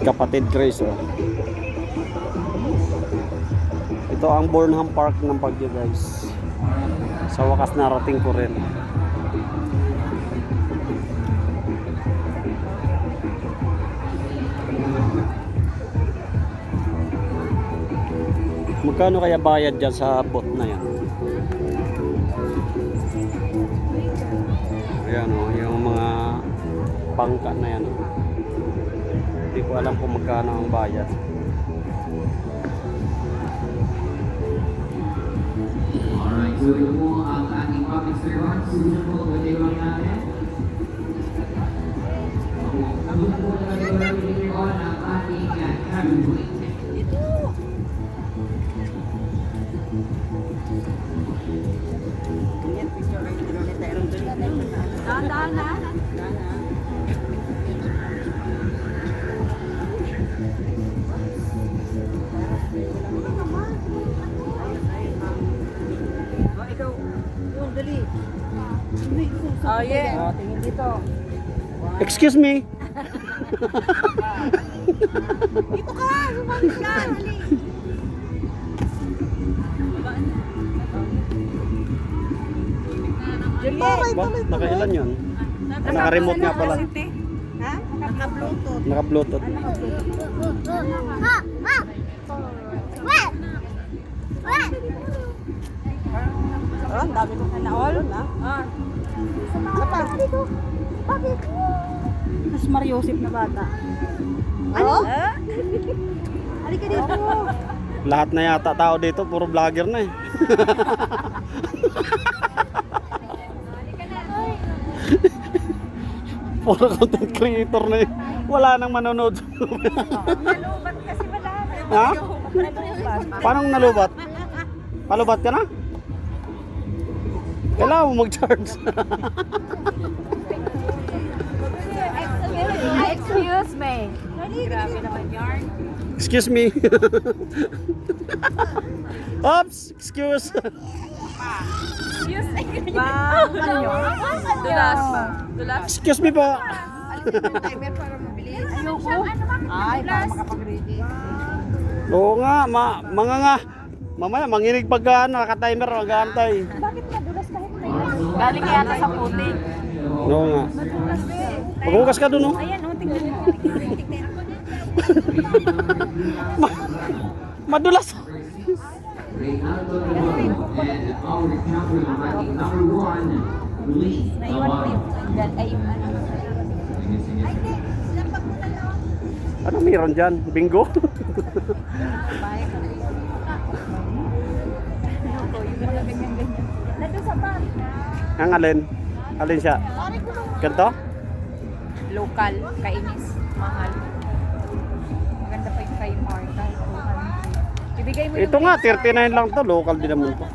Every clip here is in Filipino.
Kapatid Grace, oh. Ito ang Burnham Park ng Baguio, guys. Sa wakas narating ko rin. Magkano kaya bayad dyan sa boat na yan? Ayan, oh, yung mga bangka na yan, oh. Hindi ko alam kung magkano ang bayad. Alright, so ito po ang ating public servant. Susunod po ang layuan natin. Susunod po ang layuan ang ating cabin. Dahan-dahan na. Oh, yeah. Tingin dito. Excuse me. Dito ka! Sumali ka! Ba? Nakailan yun? Naka-remote nga pala. Ha? Naka-bluetooth. Naka-bluetooth. Oh, ang dami kong na-all. Sa pa? Bakit? Mas Mariosip na bata. Ano? Halika dito. Lahat na yata tao dito, puro vlogger na eh. Puro content creator na eh. Wala nang manonood. Nalubat kasi wala. Ha? Paano nalubat? Palubat ka na? Kailangan mo mag-charge. Excuse me. Grabe naman yarn. Excuse me. Oops, excuse. Excuse me. Dulas pa. Dulas. Excuse me po. Timer para mabilis. Ayoko. Ay, para makapag-ready. Oo nga, mga nga. Mamaya, manginig pagka naka-timer, mag-aantay. Bakit madulas kahit may galing yata sa putik. Oo nga. Maghugas ka dun, oh. Ayan, oh, tingnan mo. Madulas. Reynaldo Navarro and our champion ranking number 1, Lee Navarro. Ano meron dyan? Bingo? Nandun sa bar. Ang alin? Alin siya? Ganito? Local, kainis, mahal. Maganda pa yung kay Marta. Ibigay mo Ito yung nga, link sa 39 lang to. Local din naman to.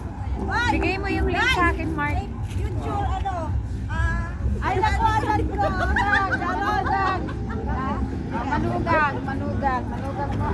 Bigay mo yung link sa akin, Mark. Future ano? Ay, nakuha ko. Darodag. Manugang mo.